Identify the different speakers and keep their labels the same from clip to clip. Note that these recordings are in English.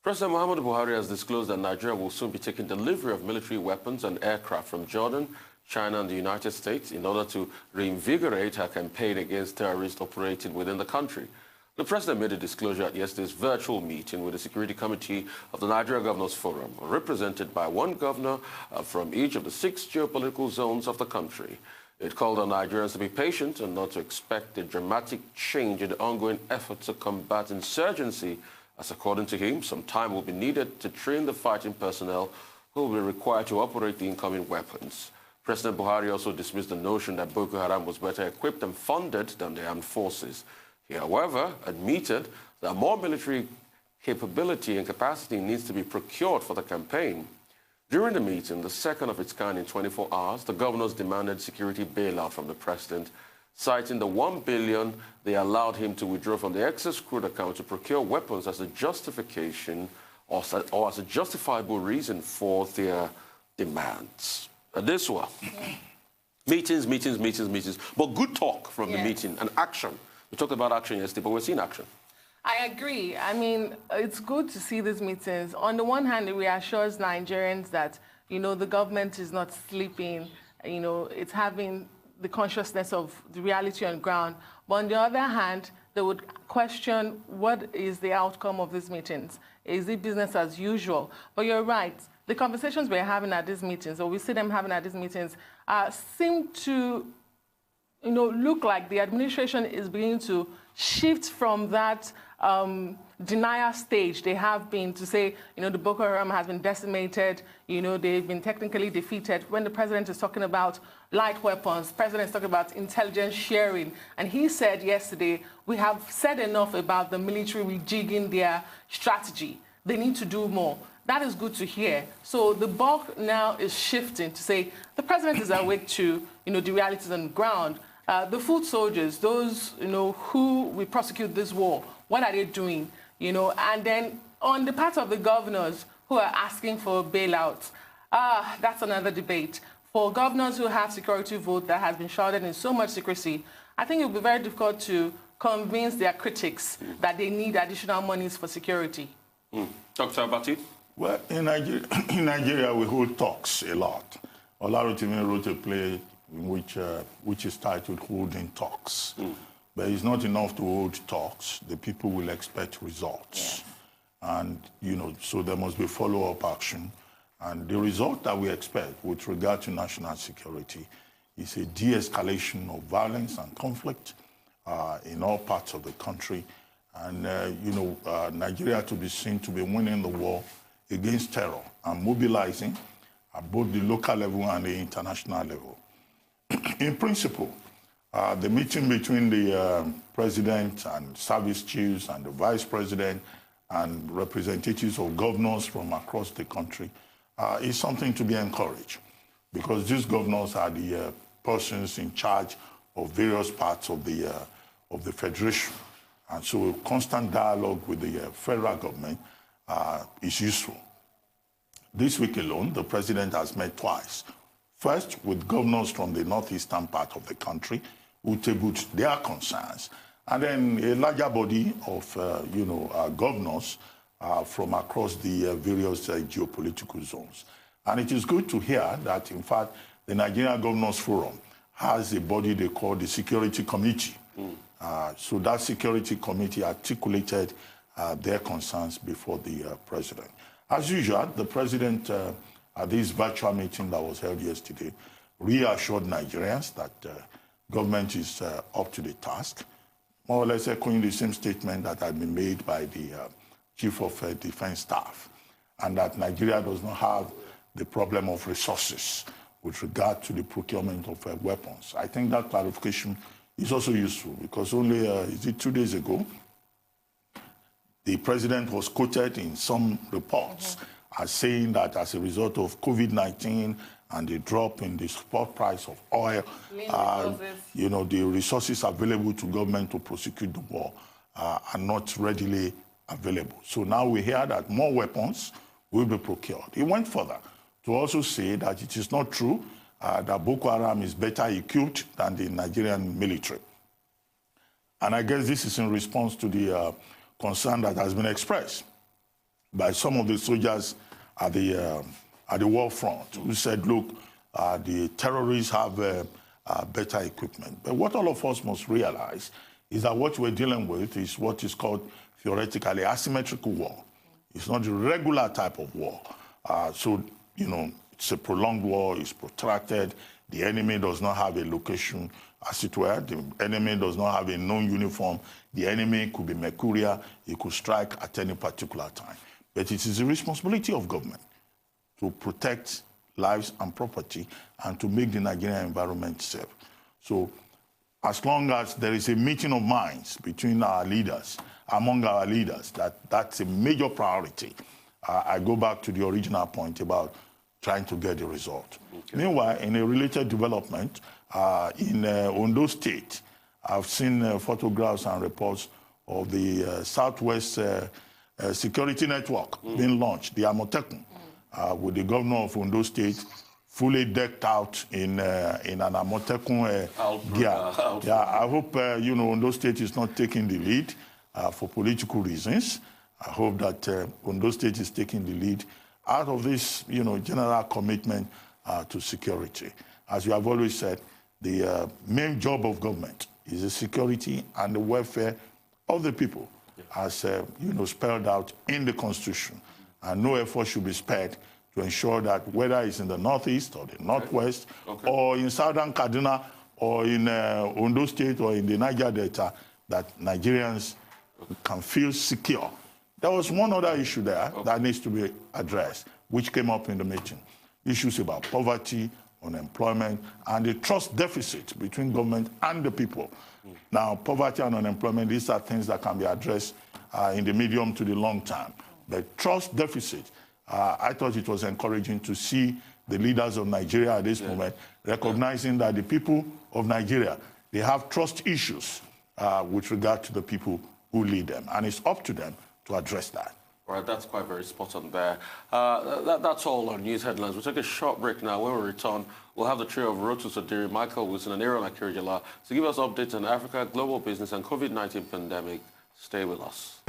Speaker 1: President Muhammadu Buhari has disclosed that Nigeria will soon be taking delivery of military weapons and aircraft from Jordan, China and the United States in order to reinvigorate her campaign against terrorists operating within the country. The president made a disclosure at yesterday's virtual meeting with the Security Committee of the Nigeria Governors Forum, represented by one governor from each of the 6 geopolitical zones of the country. It called on Nigerians to be patient and not to expect a dramatic change in the ongoing effort to combat insurgency, as according to him, some time will be needed to train the fighting personnel who will be required to operate the incoming weapons. President Buhari also dismissed the notion that Boko Haram was better equipped and funded than the armed forces. He, however, admitted that more military capability and capacity needs to be procured for the campaign. During the meeting, the second of its kind in 24 hours, the governors demanded security bailout from the president, citing the $1 billion they allowed him to withdraw from the excess crude account to procure weapons as a justification or as a justifiable reason for their demands. This one, meetings, but good talk from the meeting and action. We talked about action yesterday, but we're seeing action.
Speaker 2: I agree. I mean, it's good to see these meetings. On the one hand, it reassures Nigerians that, the government is not sleeping. It's having the consciousness of the reality on ground. But on the other hand, they would question what is the outcome of these meetings. Is it business as usual? But you're right. The conversations we're having at these meetings, or we see them having at these meetings, seem to, look like the administration is beginning to shift from that denial stage they have been to say, the Boko Haram has been decimated, they've been technically defeated. When the president is talking about light weapons, the president is talking about intelligence sharing. And he said yesterday, we have said enough about the military rejigging their strategy. They need to do more. That is good to hear. So the bulk now is shifting to say the president is awake to, the realities on the ground. The foot soldiers, those, who will prosecute this war, what are they doing? And then on the part of the governors who are asking for bailouts, that's another debate. For governors who have security vote that has been shrouded in so much secrecy, I think it will be very difficult to convince their critics that they need additional monies for security.
Speaker 1: Dr. Abati?
Speaker 3: Well, in Nigeria, we hold talks a lot. Olarotimi wrote a play which is titled Holding Talks. But it's not enough to hold talks. The people will expect results. Yeah. And, so there must be follow-up action. And the result that we expect with regard to national security is a de-escalation of violence and conflict in all parts of the country. And, Nigeria to be seen to be winning the war against terror and mobilizing at both the local level and the international level. In principle, the meeting between the president and service chiefs and the vice president and representatives of governors from across the country is something to be encouraged, because these governors are the persons in charge of various parts of the federation. And so constant dialogue with the federal government is useful. This week alone, the president has met twice. First, with governors from the northeastern part of the country who tabled their concerns, and then a larger body of, governors from across the various geopolitical zones. And it is good to hear that, in fact, the Nigerian Governors Forum has a body they call the Security Committee. So that Security Committee articulated their concerns before the president. As usual, the president, at this virtual meeting that was held yesterday, reassured Nigerians that government is up to the task, more or less echoing the same statement that had been made by the Chief of Defense Staff, and that Nigeria does not have the problem of resources with regard to the procurement of weapons. I think that clarification is also useful, because only, 2 days ago, the president was quoted in some reports as saying that as a result of COVID-19 and the drop in the spot price of oil, the resources available to government to prosecute the war are not readily available. So now we hear that more weapons will be procured. He went further to also say that it is not true that Boko Haram is better equipped than the Nigerian military. And I guess this is in response to the concern that has been expressed by some of the soldiers at the war front who said, look, the terrorists have better equipment. But what all of us must realize is that what we're dealing with is what is called theoretically asymmetrical war. It's not a regular type of war. So, it's a prolonged war, it's protracted. The enemy does not have a location, as it were. The enemy does not have a known uniform. The enemy could be mercurial. It could strike at any particular time. But it is the responsibility of government to protect lives and property and to make the Nigerian environment safe. So as long as there is a meeting of minds between our leaders, among our leaders, that's a major priority. I go back to the original point about trying to get the result. Okay. Meanwhile, in a related development, in Ondo State, I've seen photographs and reports of the Southwest Security Network being launched, the Amotekun, with the governor of Ondo State fully decked out in an Amotekun gear. Yeah, I hope, Ondo State is not taking the lead for political reasons. I hope that Ondo State is taking the lead out of this, general commitment to security. As you have always said, the main job of government is the security and the welfare of the people, as spelled out in the Constitution. And no effort should be spared to ensure that whether it's in the Northeast or the Northwest, or in Southern Kaduna, or in Ondo State, or in the Niger Delta, that Nigerians can feel secure. There was one other issue there that needs to be addressed, which came up in the meeting. Issues about poverty, unemployment, and the trust deficit between government and the people. Now, poverty and unemployment, these are things that can be addressed in the medium to the long term. But trust deficit, I thought it was encouraging to see the leaders of Nigeria at this moment recognizing that the people of Nigeria, they have trust issues with regard to the people who lead them. And it's up to them to address that.
Speaker 1: All right, that's quite very spot on there. That's all on news headlines. We'll take a short break now. When we return, we'll have the trio of Rotus Odiri, Michael Wilson, and Aaron Akirjala to give us updates on Africa, global business, and COVID-19 pandemic. Stay with us.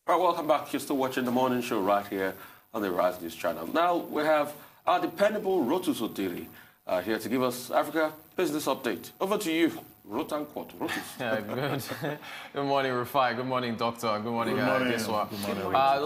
Speaker 1: All right, welcome back. You're still watching the morning show right here on the Rise News channel. Now we have our dependable Rotus Odiri here to give us Africa business update. Over to you, Rotan Kwot.
Speaker 4: Yeah, good morning, Rufai. Good morning, Doctor. Good morning, Deswa.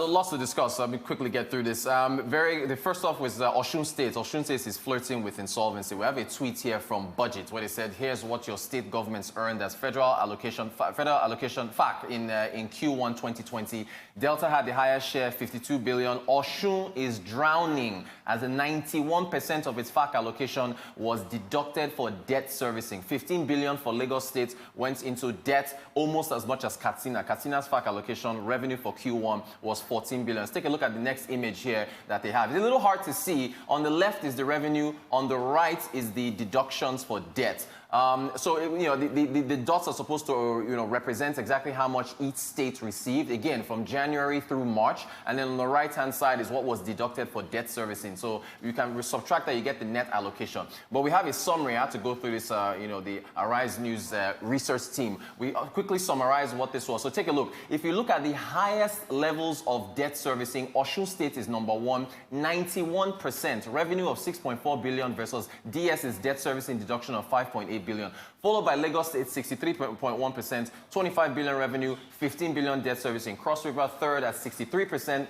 Speaker 4: Lots to discuss. Let me quickly get through this. The first off was Osun State. Osun State is flirting with insolvency. We have a tweet here from Budget where they said, here's what your state governments earned as federal allocation FAC in Q1 2020. Delta had the highest share, 52 billion. Osun is drowning as 91% of its FAC allocation was deducted for debt servicing. 15 billion for Lagos State went into debt, almost as much as Katsina. Katsina's FAC allocation revenue for Q1 was 14 billion. Let's take a look at the next image here that they have. It's a little hard to see. On the left is the revenue. On the right is the deductions for debt. The dots are supposed to, represent exactly how much each state received, again, from January through March. And then on the right-hand side is what was deducted for debt servicing. So you can subtract that, you get the net allocation. But we have a summary. I had to go through this, the Arise News research team. We quickly summarize what this was. So take a look. If you look at the highest levels of debt servicing, Osun State is number one, 91%. Revenue of 6.4 billion versus DS's debt servicing deduction of 5.8 billion, followed by Lagos State, 63.1%, 25 billion revenue, 15 billion debt servicing. Cross River third at 63%.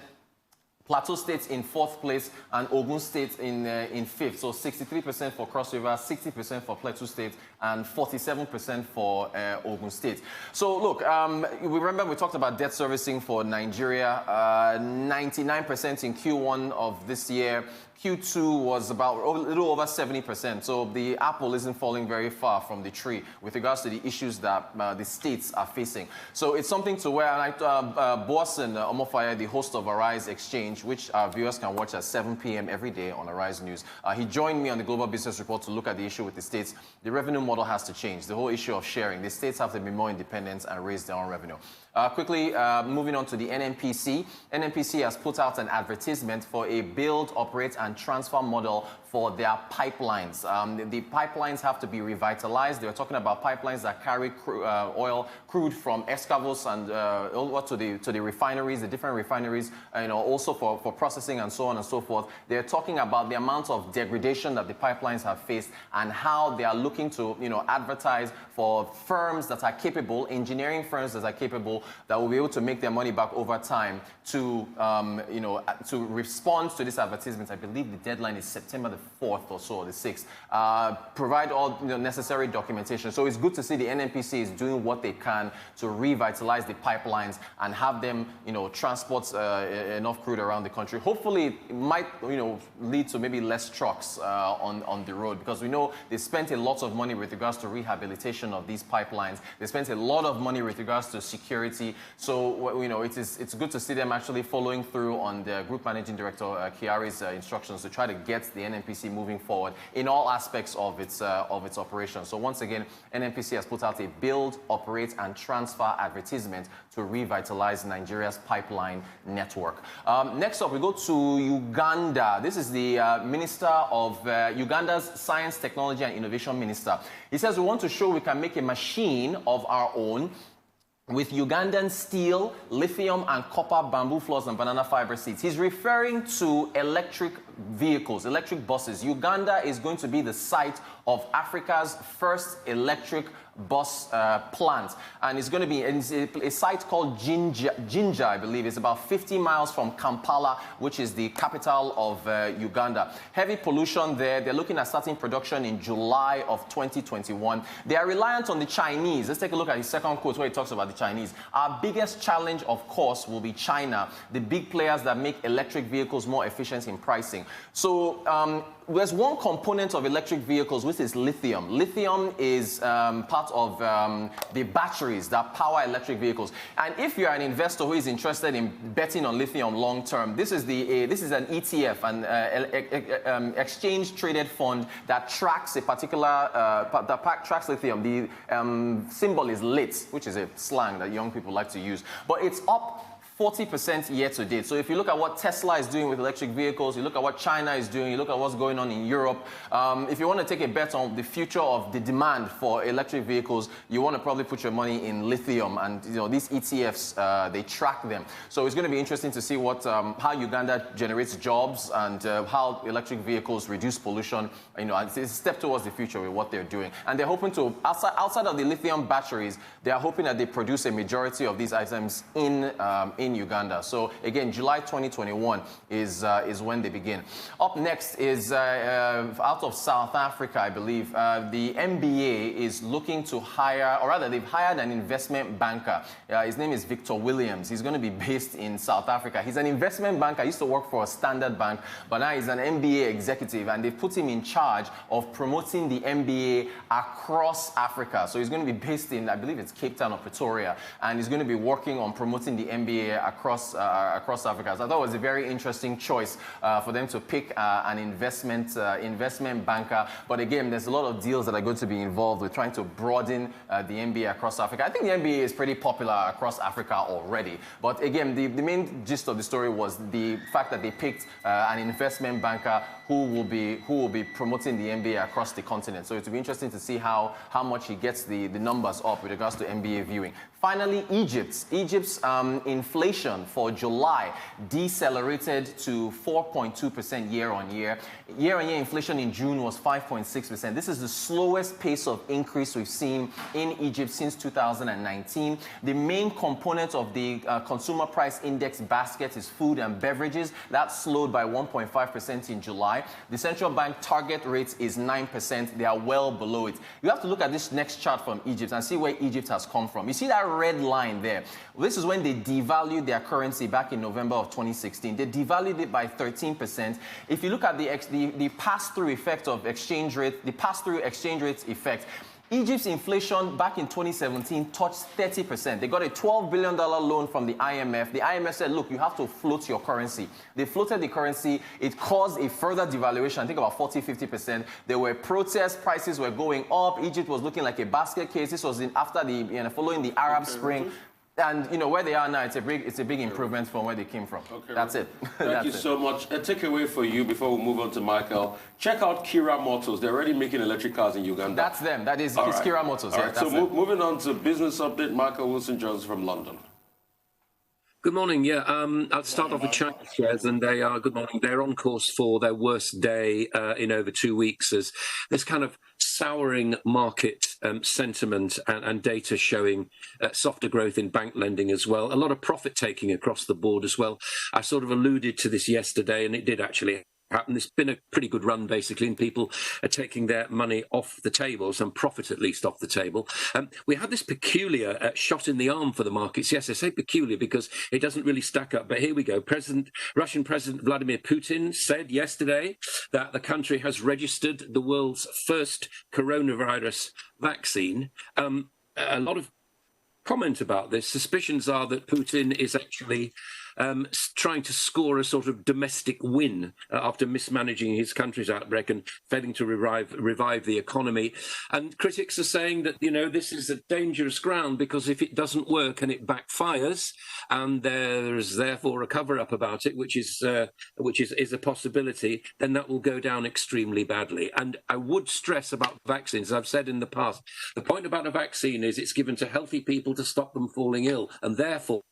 Speaker 4: Plateau State in fourth place and Ogun State in fifth. So 63% for Cross River, 60% for Plateau State, and 47% for Ogun State. So look, we remember we talked about debt servicing for Nigeria, 99% in Q1 of this year. Q2 was about a little over 70%. So the apple isn't falling very far from the tree with regards to the issues that the states are facing. So it's something to where, Boasen Omofaya, the host of Arise Exchange, which our viewers can watch at 7 p.m. every day on Arise News, he joined me on the Global Business Report to look at the issue with the states. The revenue model has to change. The whole issue of sharing. The states have to be more independent and raise their own revenue. Quickly, moving on to the NNPC. NNPC has put out an advertisement for a build, operate, and transfer model for their pipelines. The pipelines have to be revitalized. They're talking about pipelines that carry crude from Escavos and over to the refineries, the different refineries, also for processing and so on and so forth. They're talking about the amount of degradation that the pipelines have faced and how they are looking to, advertise for firms that are capable, engineering firms that are capable, that will be able to make their money back over time to, to respond to this advertisement. I believe the deadline is September the 4th or so, or the 6th. Provide all necessary documentation. So it's good to see the NNPC is doing what they can to revitalize the pipelines and have them, transport enough crude around the country. Hopefully, it might, lead to maybe less trucks on the road, because we know they spent a lot of money with regards to rehabilitation of these pipelines. They spent a lot of money with regards to security. So, it's good to see them actually following through on the Group Managing Director Kiari's instructions to try to get the NNPC moving forward in all aspects of its operation. So once again, NNPC has put out a build, operate, and transfer advertisement to revitalize Nigeria's pipeline network. Next up, we go to Uganda. This is the Minister of Uganda's Science, Technology, and Innovation Minister. He says we want to show we can make a machine of our own with Ugandan steel, lithium and copper bamboo floors and banana fiber seeds. He's referring to electric vehicles, electric buses. Uganda is going to be the site of Africa's first electric bus plant, and it's going to be a site called Jinja, I believe. It's about 50 miles from Kampala, which is the capital of Uganda. Heavy pollution there. They're looking at starting production in July of 2021. They are reliant on the Chinese. Let's take a look at his second quote where he talks about the Chinese. Our biggest challenge, of course, will be China, the big players that make electric vehicles more efficient in pricing. So there's one component of electric vehicles, which is lithium. Lithium is part of the batteries that power electric vehicles. And if you're an investor who is interested in betting on lithium long term, this is an ETF, an exchange-traded fund that tracks a particular tracks lithium. The symbol is LIT, which is a slang that young people like to use. But it's up 40% year to date. So if you look at what Tesla is doing with electric vehicles, you look at what China is doing, you look at what's going on in Europe, if you want to take a bet on the future of the demand for electric vehicles, you want to probably put your money in lithium. And these ETFs, they track them. So it's going to be interesting to see what how Uganda generates jobs and how electric vehicles reduce pollution. It's a step towards the future with what they're doing. And they're hoping to, outside of the lithium batteries, they are hoping that they produce a majority of these items in Uganda. So again, July 2021 is when they begin. Up next is out of South Africa, I believe. The MBA is looking to hire, or rather they've hired an investment banker. His name is Victor Williams. He's going to be based in South Africa. He's an investment banker. He used to work for a Standard Bank, but now he's an MBA executive, and they've put him in charge of promoting the MBA across Africa. So he's going to be based in, I believe it's Cape Town or Pretoria, and he's going to be working on promoting the MBA across Africa. So I thought it was a very interesting choice for them to pick an investment banker. But again, there's a lot of deals that are going to be involved with trying to broaden the MBA across Africa. I think the MBA is pretty popular across Africa already. But again, the main gist of the story was the fact that they picked an investment banker who will be promoting the MBA across the continent. So it will be interesting to see how much he gets the numbers up with regards to MBA viewing. Finally, Egypt's inflation for July decelerated to 4.2% year-on-year. Year-on-year inflation in June was 5.6%. This is the slowest pace of increase we've seen in Egypt since 2019. The main component of the consumer price index basket is food and beverages. That slowed by 1.5% in July. The central bank target rate is 9%. They are well below it. You have to look at this next chart from Egypt and see where Egypt has come from. You see that red line there? This is when they devalued their currency back in November of 2016. They devalued it by 13%. If you look at the pass-through effect of exchange rate, the pass-through exchange rate effect, Egypt's inflation back in 2017 touched 30%. They got a $12 billion loan from the IMF. The IMF said, look, you have to float your currency. They floated the currency. It caused a further devaluation, I think about 40-50%. There were protests. Prices were going up. Egypt was looking like a basket case. This was after following the Arab Spring. And you know where they are now, it's a big improvement from where they came from.
Speaker 1: Okay,
Speaker 4: that's it.
Speaker 1: Thank you so much. A takeaway for you before we move on to Michael. Check out Kira Motors. They're already making electric cars in Uganda.
Speaker 4: That's them. That is Kira Motors.
Speaker 1: All
Speaker 4: Yeah,
Speaker 1: right. So moving on to business update. Michael Wilson joins from London.
Speaker 5: Good morning. Yeah, I'll start off with China shares, and they are, good morning, they're on course for their worst day in over 2 weeks, as this kind of souring market sentiment and data showing softer growth in bank lending as well. A lot of profit taking across the board as well. I sort of alluded to this yesterday, and it did actually happen. It's been a pretty good run, basically, and people are taking their money off the table, some profit at least off the table. We had this peculiar shot in the arm for the markets. Yes, I say peculiar because it doesn't really stack up, but here we go. Russian President Vladimir Putin said yesterday that the country has registered the world's first coronavirus vaccine. A lot of comment about this. Suspicions are that Putin is actually trying to score a sort of domestic win after mismanaging his country's outbreak and failing to revive the economy. And critics are saying that, you know, this is a dangerous ground because if it doesn't work and it backfires, and there's therefore a cover-up about it, which is a possibility, then that will go down extremely badly. And I would stress about vaccines, as I've said in the past, the point about a vaccine is it's given to healthy people to stop them falling ill, and therefore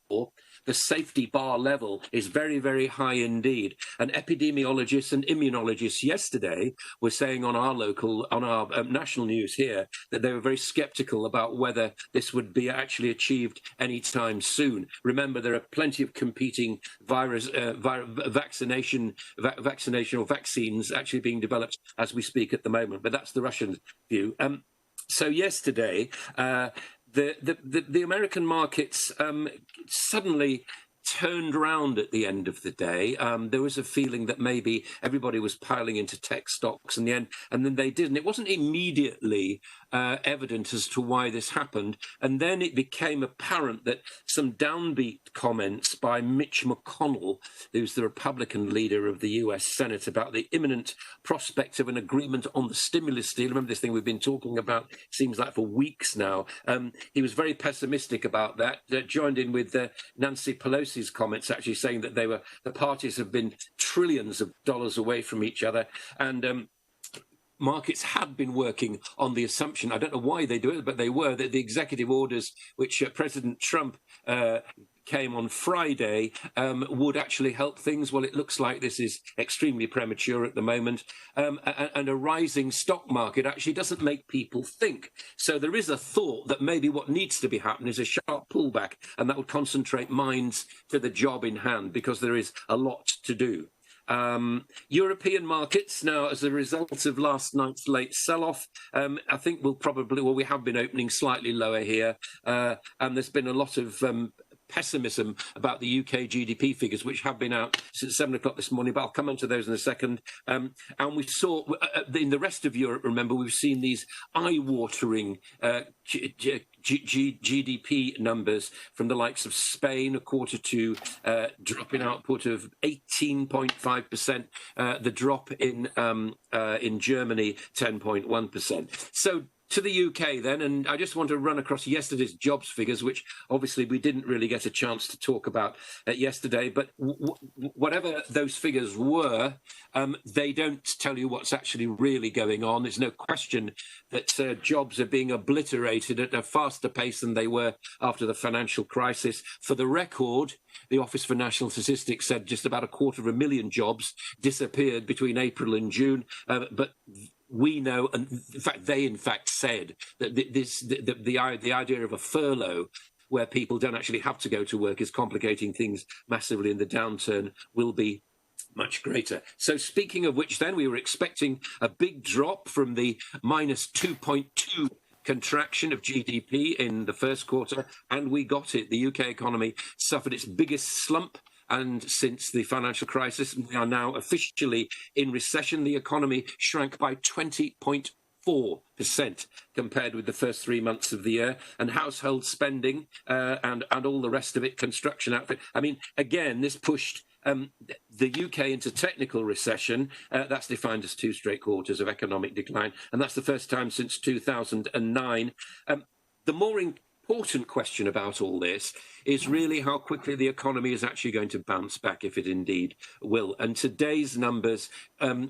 Speaker 5: the safety bar level is very, very high indeed. And epidemiologists and immunologists yesterday were saying on our national news here that they were very sceptical about whether this would be actually achieved anytime soon. Remember, there are plenty of competing vaccination or vaccines actually being developed as we speak at the moment, but that's the Russian view. So yesterday, the American markets suddenly turned round at the end of the day. There was a feeling that maybe everybody was piling into tech stocks in the end, and then they didn't. It wasn't immediately evident as to why this happened, and then it became apparent that some downbeat comments by Mitch McConnell, who's the Republican leader of the US Senate, about the imminent prospect of an agreement on the stimulus deal. Remember this thing we've been talking about, seems like for weeks now. He was very pessimistic about that, joined in with Nancy Pelosi's comments, actually saying that the parties have been trillions of dollars away from each other, and markets had been working on the assumption, I don't know why they do it, but they were, that the executive orders which President Trump came on Friday would actually help things. Well, it looks like this is extremely premature at the moment, and a rising stock market actually doesn't make people think. So there is a thought that maybe what needs to be happening is a sharp pullback, and that would concentrate minds to the job in hand, because there is a lot to do. European markets now, as a result of last night's late sell-off, I think we have been opening slightly lower here, and there's been a lot of pessimism about the UK GDP figures, which have been out since 7 o'clock this morning, but I'll come on to those in a second. And we saw, in the rest of Europe, remember, we've seen these eye-watering GDP numbers from the likes of Spain, a Q2 drop in output of 18.5%, the drop in Germany, 10.1%. So to the UK then, and I just want to run across yesterday's jobs figures, which obviously we didn't really get a chance to talk about yesterday, but whatever those figures were, they don't tell you what's actually really going on. There's no question that jobs are being obliterated at a faster pace than they were after the financial crisis. For the record, the Office for National Statistics said just about 250,000 jobs disappeared between April and June, but we know, and in fact, they said that the idea of a furlough, where people don't actually have to go to work, is complicating things massively, and the downturn will be much greater. So speaking of which, then, we were expecting a big drop from the minus 2.2 contraction of GDP in the first quarter, and we got it. The UK economy suffered its biggest slump and since the financial crisis. We are now officially in recession. The economy shrank by 20.4% compared with the first 3 months of the year, and household spending and all the rest of it, construction outfit. I mean, again, this pushed the UK into technical recession. That's defined as 2 straight quarters of economic decline, and that's the first time since 2009. The more important question about all this is really how quickly the economy is actually going to bounce back, if it indeed will. And today's numbers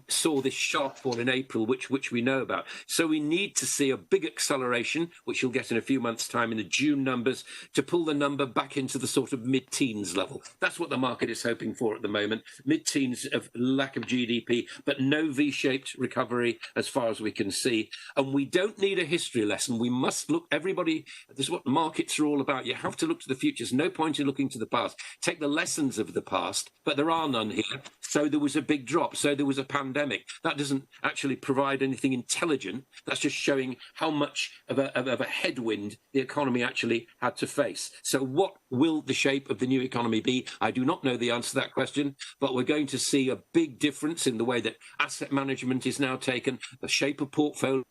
Speaker 5: saw this sharp fall in April, which we know about. So we need to see a big acceleration, which you'll get in a few months' time in the June numbers, to pull the number back into the sort of mid-teens level. That's what the market is hoping for at the moment. Mid-teens of lack of GDP, but no V-shaped recovery as far as we can see. And we don't need a history lesson. We must look, everybody, this is what the markets are all about. You have to look to the future. There's no point in looking to the past. Take the lessons of the past, but there are none here. So there was a big drop. So there was a pandemic. That doesn't actually provide anything intelligent. That's just showing how much of a headwind the economy actually had to face. So what will the shape of the new economy be? I do not know the answer to that question, but we're going to see a big difference in the way that asset management is now taken, the shape of portfolios.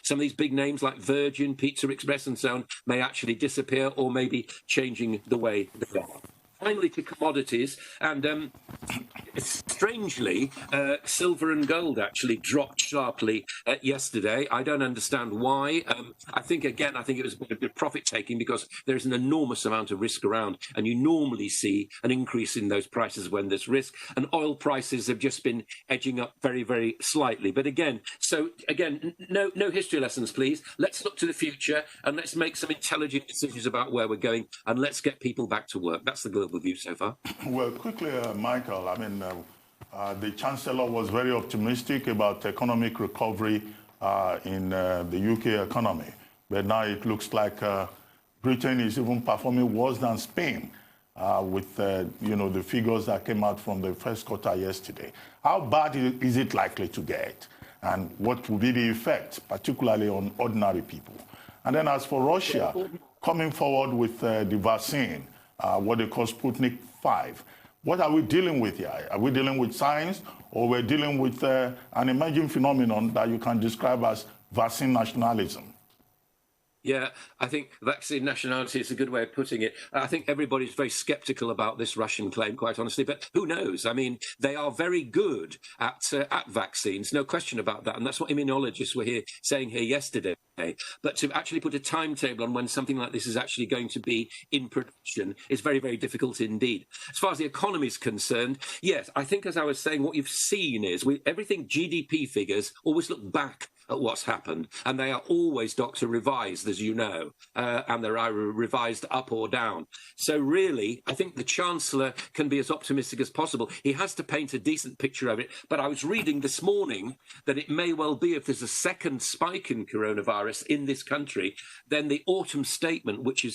Speaker 5: Some of these big names like Virgin, Pizza Express and so on may actually disappear or maybe changing the way they are. Finally, to commodities, and strangely, silver and gold actually dropped sharply yesterday. I don't understand why. I think it was a bit of profit-taking because there's an enormous amount of risk around, and you normally see an increase in those prices when there's risk, and oil prices have just been edging up very, very slightly. But again, no history lessons, please. Let's look to the future, and let's make some intelligent decisions about where we're going, and let's get people back to work. That's the global view so far.
Speaker 3: Well, quickly, Michael, I mean, the Chancellor was very optimistic about economic recovery in the UK economy. But now it looks like Britain is even performing worse than Spain with, the figures that came out from the first quarter yesterday. How bad is it likely to get? And what will be the effect, particularly on ordinary people? And then as for Russia, coming forward with the vaccine, what they call Sputnik 5. What are we dealing with here? Are we dealing with science, or we're dealing with an emerging phenomenon that you can describe as vaccine nationalism?
Speaker 5: Yeah, I think vaccine nationality is a good way of putting it. I think everybody's very sceptical about this Russian claim, quite honestly, but who knows? I mean, they are very good at vaccines, no question about that. And that's what immunologists were saying here yesterday. But to actually put a timetable on when something like this is actually going to be in production is very, very difficult indeed. As far as the economy is concerned, yes, I think, as I was saying, what you've seen is everything GDP figures always look back at what's happened, and they are always, Doctor, revised, as you know, and they're either revised up or down. So really, I think the Chancellor can be as optimistic as possible. He has to paint a decent picture of it, but I was reading this morning that it may well be, if there's a second spike in coronavirus in this country, then the autumn statement, which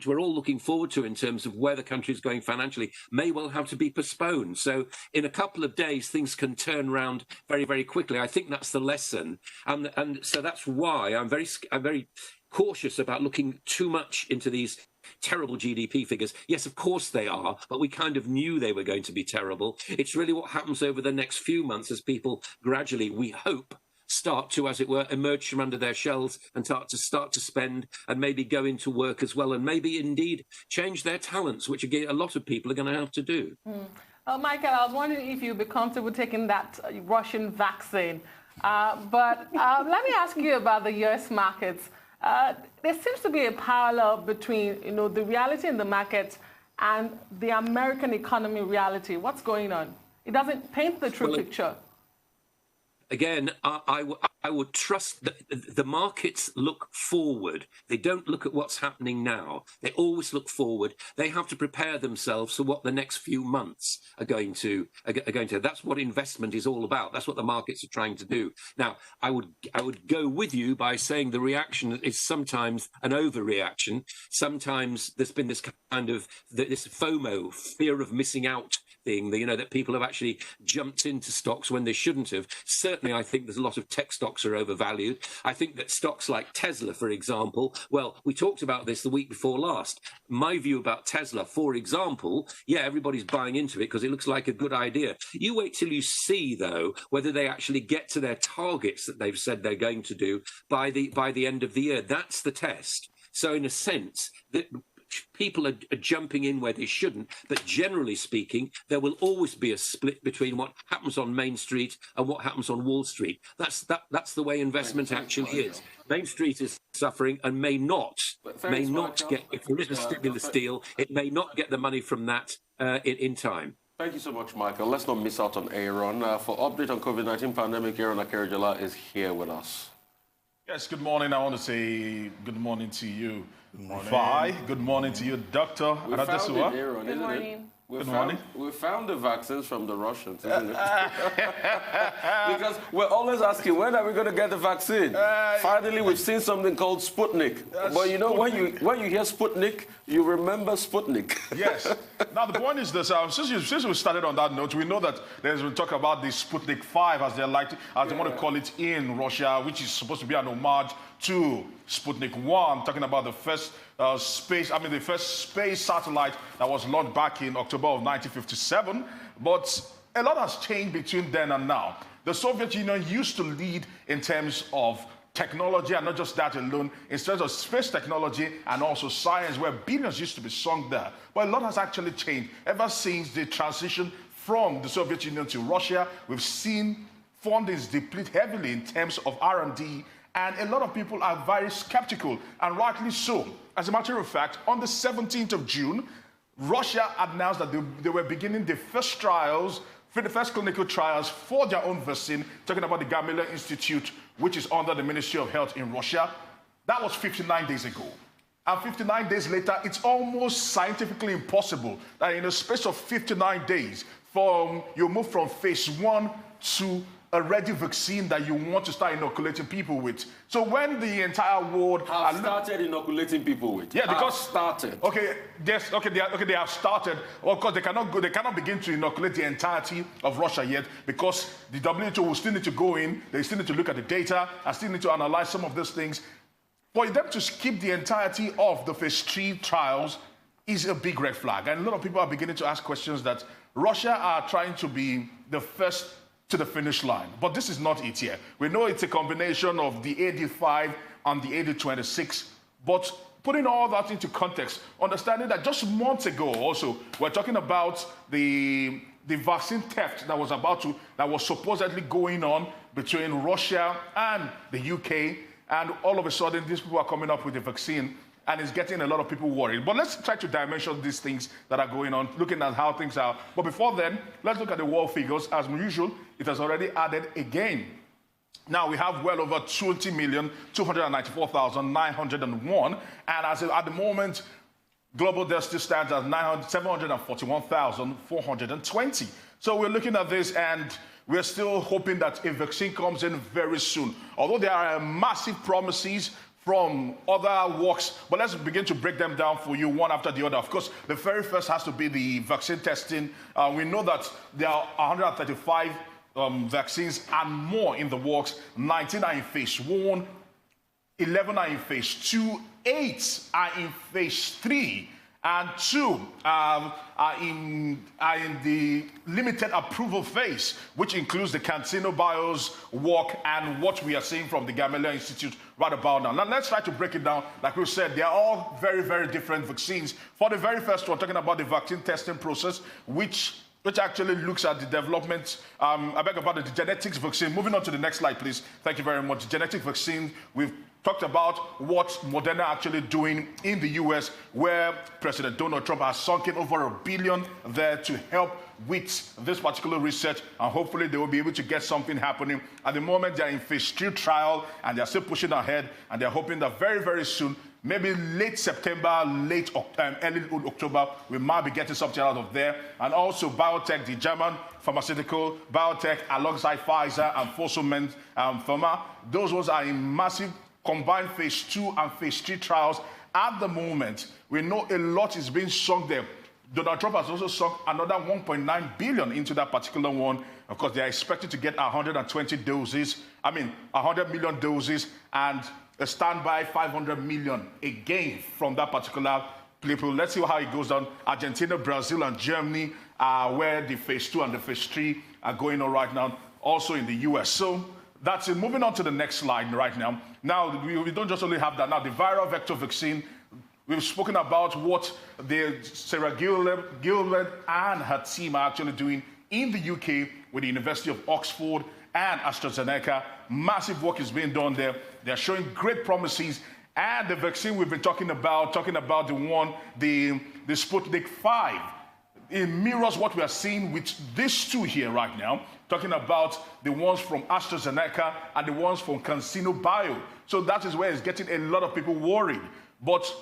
Speaker 5: we're all looking forward to in terms of where the country is going financially, may well have to be postponed. So in a couple of days, things can turn around very, very quickly. I think that's the lesson. And so that's why I'm very cautious about looking too much into these terrible GDP figures. Yes, of course they are, but we kind of knew they were going to be terrible. It's really what happens over the next few months as people gradually, we hope, start to, as it were, emerge from under their shells and start to spend and maybe go into work as well, and maybe indeed change their talents, which again a lot of people are going to have to do.
Speaker 2: Michael, I was wondering if you'd be comfortable taking that Russian vaccine. But let me ask you about the U.S. markets. There seems to be a parallel between, the reality in the markets and the American economy reality. What's going on? It doesn't paint the true picture.
Speaker 5: Again, I would trust that the markets look forward. They don't look at what's happening now. They always look forward. They have to prepare themselves for what the next few months are going to. That's what investment is all about. That's what the markets are trying to do. Now, I would go with you by saying the reaction is sometimes an overreaction. Sometimes there's been this kind of this FOMO, fear of missing out thing, that people have actually jumped into stocks when they shouldn't have. Certainly, I think there's a lot of tech stocks are overvalued. I think that stocks like Tesla, for example, well, we talked about this the week before last. My view about Tesla, for example, yeah, everybody's buying into it because it looks like a good idea. You wait till you see, though, whether they actually get to their targets that they've said they're going to do by the end of the year. That's the test. So in a sense, people are jumping in where they shouldn't. But generally speaking, there will always be a split between what happens on Main Street and what happens on Wall Street. That's the way investment actually is. Main Street is suffering and may not get, if there is a stimulus deal, it may not get the money from that in time.
Speaker 1: Thank you so much, Michael. Let's not miss out on Aaron. For update on COVID-19 pandemic, Aaron Akerejala is here with us.
Speaker 6: Yes, good morning. I want to say good morning to you, Rufai. Good morning to you, Doctor.
Speaker 1: We found it, Aaron,
Speaker 2: good morning.
Speaker 1: We found the vaccines from the Russians, isn't it? Because we're always asking, when are we going to get the vaccine? Finally, we've seen something called Sputnik. But you know, when you hear Sputnik, you remember Sputnik.
Speaker 6: Yes. Now, the point is this. Since we started on that note, we know that there's been talk about the Sputnik 5, as they want to call it in Russia, which is supposed to be an homage to Sputnik 1, talking about the first the first space satellite that was launched back in October of 1957. But a lot has changed between then and now. The Soviet Union used to lead in terms of technology, and not just that alone, in terms of space technology and also science, where billions used to be sunk there. But a lot has actually changed. Ever since the transition from the Soviet Union to Russia, we've seen funding deplete heavily in terms of R&D, and a lot of people are very skeptical, and rightly so. As a matter of fact, on the 17th of June, Russia announced that they were beginning the first trials, the first clinical trials for their own vaccine, talking about the Gamaleya Institute, which is under the Ministry of Health in Russia. That was 59 days ago. And 59 days later, it's almost scientifically impossible that in a space of 59 days, you move from phase 1 to a ready vaccine that you want to start inoculating people with. So when the entire world
Speaker 1: have started inoculating people with, they have started.
Speaker 6: They have started. Well, of course, they cannot begin to inoculate the entirety of Russia yet, because the WHO will still need to go in. They still need to look at the data and still need to analyze some of these things. For them to skip the entirety of the phase 3 trials is a big red flag, and a lot of people are beginning to ask questions that Russia are trying to be the first to the finish line. But this is not it here. We know it's a combination of the AD5 and the AD26, but putting all that into context, understanding that just months ago also, we're talking about the vaccine theft that was supposedly going on between Russia and the UK, and all of a sudden these people are coming up with a vaccine, and it's getting a lot of people worried. But let's try to dimension these things that are going on, looking at how things are. But before then, let's look at the world figures. As usual, it has already added again. Now we have well over 20,294,901. And at the moment, global death still stands at 741,420. So we're looking at this, and we're still hoping that a vaccine comes in very soon. Although there are massive promises from other works, but let's begin to break them down for you one after the other. Of course, the very first has to be the vaccine testing. We know that there are 135 vaccines and more in the works. 19 are in phase 1, 11 are in phase 2, 8 are in phase 3, and 2 are in the limited approval phase, which includes the Cancino Bio's work and what we are seeing from the Gamaleya Institute right about now. Now, let's try to break it down. Like we said, they are all very, very different vaccines. For the very first one, talking about the vaccine testing process, which actually looks at the development, the genetics vaccine. Moving on to the next slide, please. Thank you very much. The genetic vaccine, we've talked about what Moderna are actually doing in the US, where President Donald Trump has sunk in over $1 billion there to help with this particular research, and hopefully they will be able to get something happening. At the moment, they're in phase 3 trial, and they're still pushing ahead, and they're hoping that very, very soon, maybe late September, early October, we might be getting something out of there. And also biotech, the German pharmaceutical biotech, alongside Pfizer and Fosun Pharma, those ones are in massive combined phase 2 and phase 3 trials. At the moment, we know a lot is being sunk there. Donald Trump has also sunk another $1.9 billion into that particular one. Of course, they are expected to get 100 million doses, and a standby 500 million again from that particular people. Let's see how it goes down. Argentina, Brazil, and Germany are where the phase 2 and the phase 3 are going on right now, also in the US. So that's it. Moving on to the next slide right now. Now, we don't just only have that. Now, the viral vector vaccine, We've spoken about what Sarah Gilbert and her team are actually doing in the UK with the University of Oxford and AstraZeneca. Massive work is being done there. They're showing great promises. And the vaccine we've been talking about the Sputnik 5. It mirrors what we are seeing with these two here right now, talking about the ones from AstraZeneca and the ones from Cancino Bio. So that is where it's getting a lot of people worried. But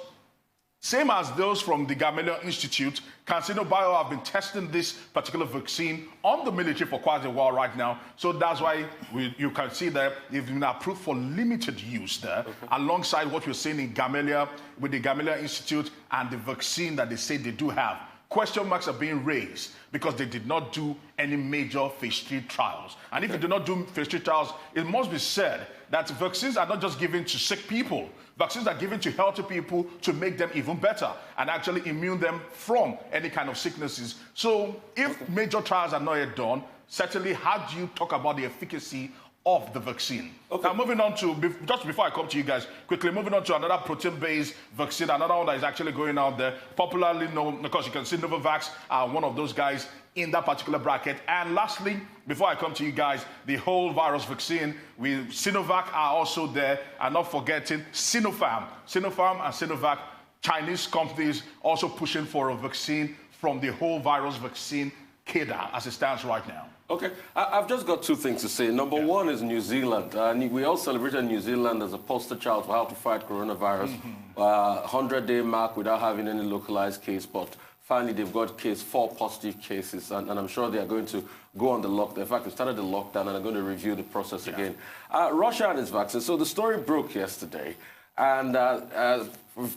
Speaker 6: same as those from the Gamaliel Institute, Cancino Bio have been testing this particular vaccine on the military for quite a while right now. So that's why you can see that they've been approved for limited use there, alongside what you're seeing in Gamaliel, with the Gamaliel Institute and the vaccine that they say they do have. Question marks are being raised because they did not do any major phase 3 trials. And if you do not do phase 3 trials, it must be said that vaccines are not just given to sick people. Vaccines are given to healthy people to make them even better and actually immune them from any kind of sicknesses. So if major trials are not yet done, certainly how do you talk about the efficacy of the vaccine? Now moving on to, just before I come to you guys, quickly moving on to another protein-based vaccine, another one that is actually going out there, popularly known, because you can see Novavax, one of those guys in that particular bracket. And lastly, before I come to you guys, the whole virus vaccine with Sinovac are also there, and not forgetting Sinopharm. Sinopharm and Sinovac, Chinese companies also pushing for a vaccine from the whole virus vaccine CADA as it stands right now.
Speaker 1: Okay, I've just got two things to say. Number one is New Zealand. We all celebrated New Zealand as a poster child for how to fight coronavirus. 100-day mark without having any localized case, but finally they've got 4 positive cases, and I'm sure they are going to go on the lockdown. In fact, they started the lockdown and are going to review the process again. Russia and its vaccine. So the story broke yesterday, and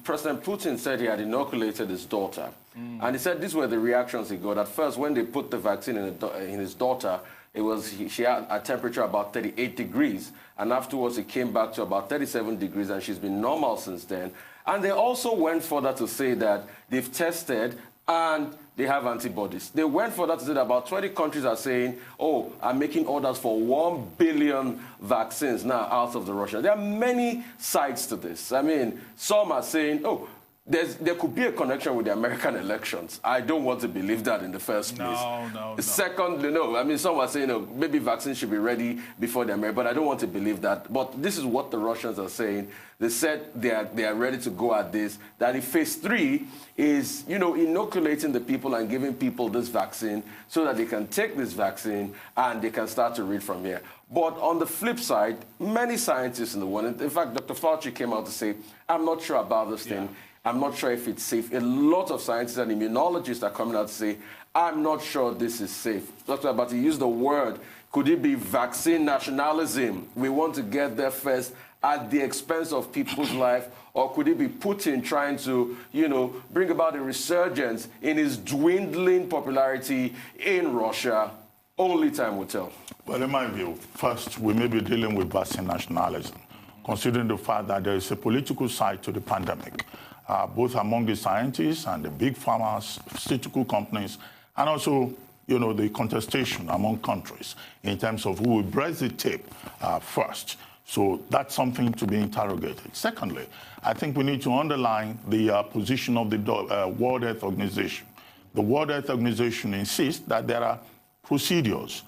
Speaker 1: President Putin said he had inoculated his daughter. And he said these were the reactions he got. At first, when they put the vaccine in his daughter, she had a temperature about 38 degrees. And afterwards, it came back to about 37 degrees, and she's been normal since then. And they also went further to say that they've tested and they have antibodies. They went further to say that about 20 countries are saying, oh, I'm making orders for 1 billion vaccines now out of the Russia. There are many sides to this. I mean, some are saying, oh, there could be a connection with the American elections. I don't want to believe that in the first place.
Speaker 6: No.
Speaker 1: Secondly, no. I mean, some are saying, oh, maybe vaccines should be ready before the American, but I don't want to believe that. But this is what the Russians are saying. They said they are ready to go at this, that if phase 3 is, inoculating the people and giving people this vaccine so that they can take this vaccine and they can start to read from here. But on the flip side, many scientists in the world, in fact, Dr. Fauci came out to say, I'm not sure about this thing. I'm not sure if it's safe. A lot of scientists and immunologists are coming out to say, I'm not sure this is safe. Dr. Abati used the word, could it be vaccine nationalism? We want to get there first at the expense of people's life, or could it be Putin trying to, bring about a resurgence in his dwindling popularity in Russia? Only time will tell.
Speaker 3: Well, in my view, first, we may be dealing with vaccine nationalism, considering the fact that there is a political side to the pandemic. Both among the scientists and the big pharmaceutical companies, and also, the contestation among countries in terms of who will break the tape first. So that's something to be interrogated. Secondly, I think we need to underline the position of the World Health Organization. The World Health Organization insists that there are procedures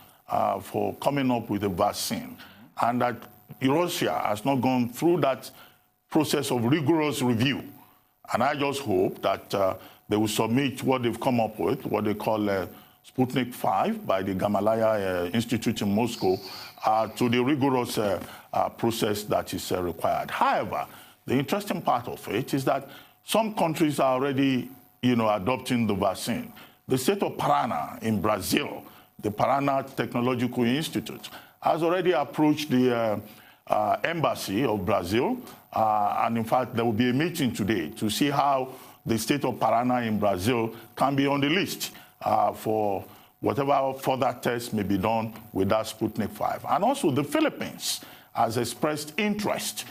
Speaker 3: for coming up with a vaccine, and that Russia has not gone through that process of rigorous review. And I just hope that they will submit what they've come up with, what they call Sputnik 5 by the Gamaleya Institute in Moscow, to the rigorous process that is required. However, the interesting part of it is that some countries are already, adopting the vaccine. The state of Paraná in Brazil, the Paraná Technological Institute, has already approached the embassy of Brazil, and in fact, there will be a meeting today to see how the state of Paraná in Brazil can be on the list for whatever further tests may be done with that Sputnik 5. And also the Philippines has expressed interest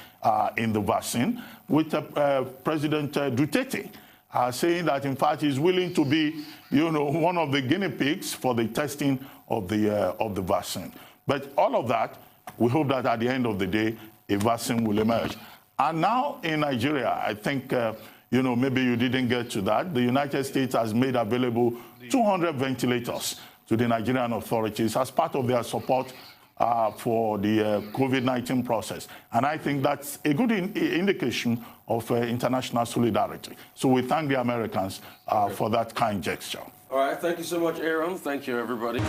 Speaker 3: in the vaccine with President Duterte saying that, in fact, he's willing to be, one of the guinea pigs for the testing of the vaccine. But all of that, we hope that at the end of the day, a vaccine will emerge. And now in Nigeria, I think you know, maybe you didn't get to that. The United States has made available 200 ventilators to the Nigerian authorities as part of their support for the COVID-19 process. And I think that's a good indication of international solidarity. So we thank the Americans for that kind gesture.
Speaker 1: All right, thank you so much, Aaron. Thank you, everybody.